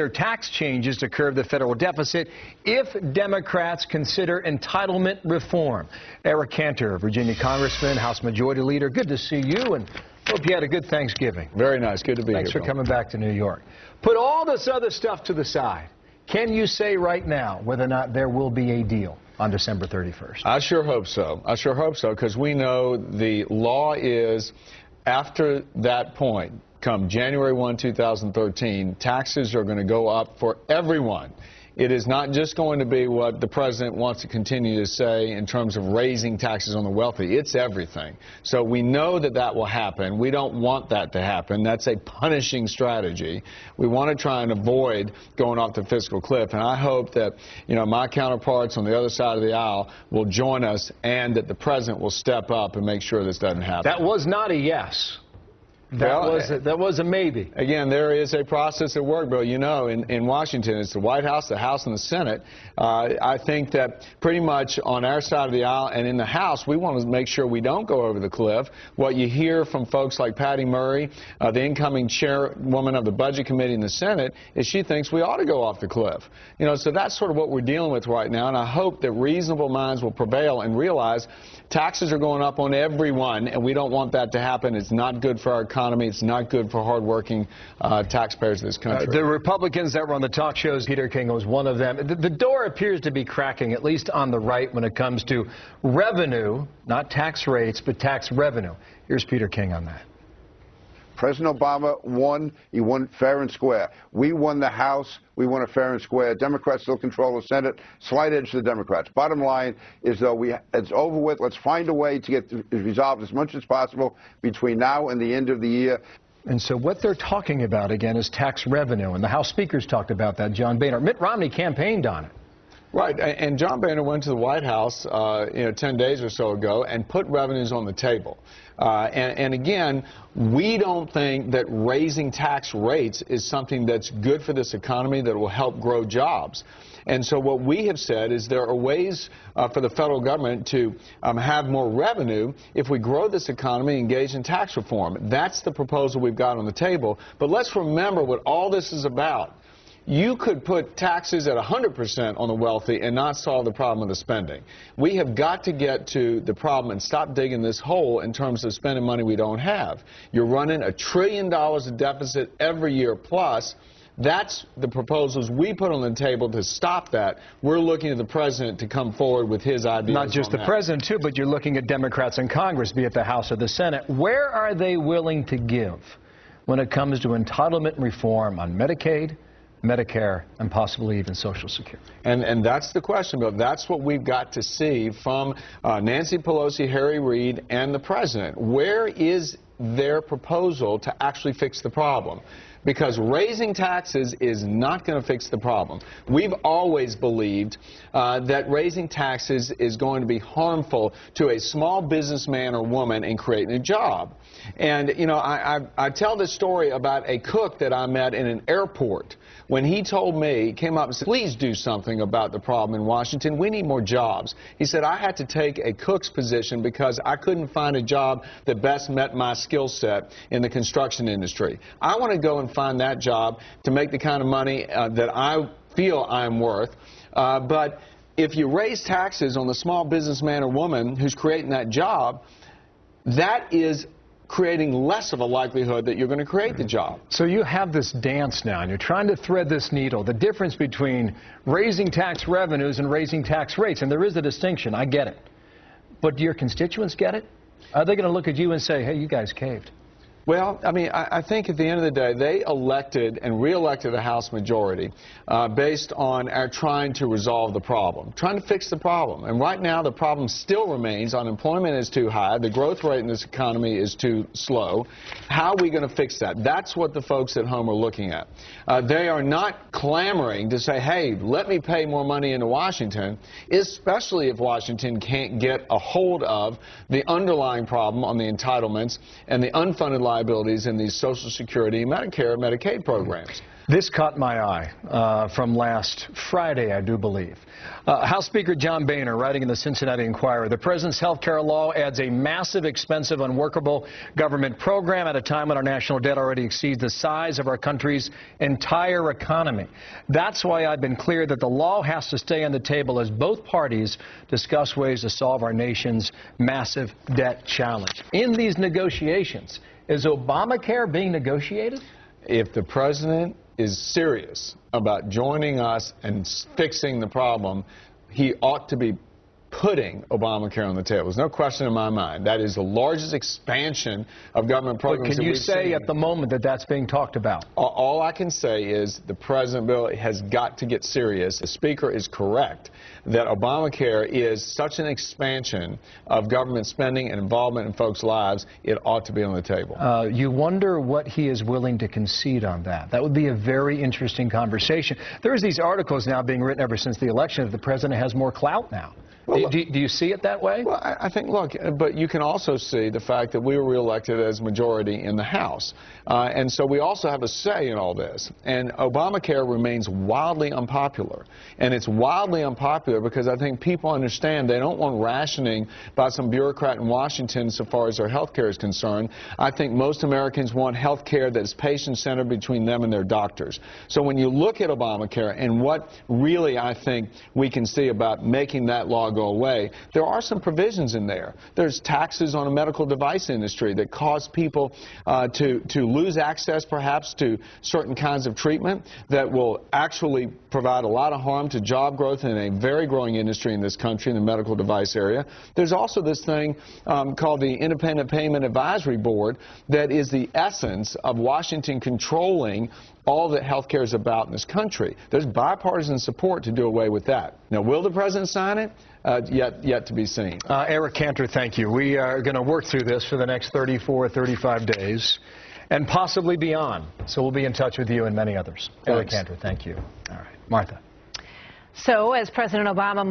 tax changes to curb the federal deficit if Democrats consider entitlement reform. Eric Cantor, Virginia Congressman, House Majority Leader, good to see you, and hope you had a good Thanksgiving. Very nice. Good to be here. Thanks for coming back to New York. Put all this other stuff to the side. Can you say right now whether or not there will be a deal on December 31st? I sure hope so. I sure hope so, because we know the law is, after that point, come January 1, 2013, taxes are going to go up for everyone. It is not just going to be what the president wants to continue to say in terms of raising taxes on the wealthy. It's everything. So we know that that will happen. We don't want that to happen. That's a punishing strategy. We want to try and avoid going off the fiscal cliff. And I hope that, my counterparts on the other side of the aisle will join us, and that the president will step up and make sure this doesn't happen. That was not a yes. That was a maybe. Again, there is a process at work, Bill. In Washington, it's the White House, the House, and the Senate. I think that pretty much on our side of the aisle and in the House, we want to make sure we don't go over the cliff. What you hear from folks like Patty Murray, the incoming chairwoman of the Budget Committee in the Senate, is she thinks we ought to go off the cliff. So that's sort of what we're dealing with right now, and I hope that reasonable minds will prevail and realize taxes are going up on everyone, and we don't want that to happen. It's not good for our economy. It's not good for hardworking taxpayers of this country. The Republicans that were on the talk shows, Peter King was one of them. The door appears to be cracking, at least on the right, when it comes to revenue, not tax rates, but tax revenue. Here's Peter King on that. President Obama won. He won fair and square. We won the House. We won it fair and square. Democrats still control the Senate. Slight edge to the Democrats. Bottom line is, though, it's over with. Let's find a way to get resolved as much as possible between now and the end of the year. And so what they're talking about, again, is tax revenue. And the House speakers talked about that, John Boehner. Mitt Romney campaigned on it. Right, and John Boehner went to the White House, 10 days or so ago, and put revenues on the table. And again, we don't think that raising tax rates is something that's good for this economy, that will help grow jobs. And so what we have said is there are ways for the federal government to have more revenue if we grow this economy, engage in tax reform. That's the proposal we've got on the table. But let's remember what all this is about. You could put taxes at 100% on the wealthy and not solve the problem of the spending. We have got to get to the problem and stop digging this hole in terms of spending money we don't have. You're running $1 trillion of deficit every year plus. That's the proposals we put on the table to stop that. We're looking at the president to come forward with his ideas. Not just the president, too, but you're looking at Democrats in Congress, be it the House or the Senate. Where are they willing to give when it comes to entitlement reform on Medicaid, Medicare, and possibly even Social Security? And that's the question, Bill. That's what we've got to see from Nancy Pelosi, Harry Reid, and the president. Where is their proposal to actually fix the problem? Because raising taxes is not going to fix the problem. We've always believed that raising taxes is going to be harmful to a small businessman or woman in creating a job. And, I tell this story about a cook that I met in an airport. When he told me, he came up and said, please do something about the problem in Washington. We need more jobs. He said, I had to take a cook's position because I couldn't find a job that best met my skill set in the construction industry. I want to go and find that job to make the kind of money that I feel I'm worth. But if you raise taxes on the small businessman or woman who's creating that job, that is creating less of a likelihood that you're going to create the job. So you have this dance now, and you're trying to thread this needle, the difference between raising tax revenues and raising tax rates. And there is a distinction. I get it. But do your constituents get it? Are they going to look at you and say, hey, you guys caved? Well, I think at the end of the day, they elected and re-elected a House majority based on our trying to resolve the problem, trying to fix the problem. And right now, the problem still remains. Unemployment is too high. The growth rate in this economy is too slow. How are we going to fix that? That's what the folks at home are looking at. They are not clamoring to say, hey, let me pay more money into Washington, especially if Washington can't get a hold of the underlying problem on the entitlements and the unfunded liabilities in these Social Security, Medicare, and Medicaid programs. This caught my eye from last Friday, I do believe. House Speaker John Boehner, writing in the Cincinnati Enquirer, the president's health care law adds a massive, expensive, unworkable government program at a time when our national debt already exceeds the size of our country's entire economy. That's why I've been clear that the law has to stay on the table as both parties discuss ways to solve our nation's massive debt challenge. In these negotiations, is Obamacare being negotiated? If the president is serious about joining us and fixing the problem, he ought to be putting Obamacare on the table. There's no question in my mind. That is the largest expansion of government programs. But can you say at the moment that that's being talked about? All I can say is the President Bill has got to get serious. The Speaker is correct that Obamacare is such an expansion of government spending and involvement in folks' lives, it ought to be on the table. You wonder what he is willing to concede on that. That would be a very interesting conversation. There's these articles now being written ever since the election that the President has more clout now. Well, do you see it that way? Well, I think, look, but you can also see the fact that we were reelected as majority in the House. And so we also have a say in all this. And Obamacare remains wildly unpopular. And it's wildly unpopular because I think people understand they don't want rationing by some bureaucrat in Washington so far as their health care is concerned. I think most Americans want health care that is patient-centered between them and their doctors. So when you look at Obamacare and what really I think we can see about making that law go away, there are some provisions in there. There's taxes on a medical device industry that cause people to lose access perhaps to certain kinds of treatment that will actually provide a lot of harm to job growth in a very growing industry in this country in the medical device area. There's also this thing called the Independent Payment Advisory Board that is the essence of Washington controlling all that health care is about in this country. There's bipartisan support to do away with that. Now, will the president sign it? Yet to be seen. Eric Cantor, thank you. We are going to work through this for the next 34 35 days and possibly beyond. So we'll be in touch with you and many others. Thanks. Eric Cantor, thank you. All right. Martha. So, as President Obama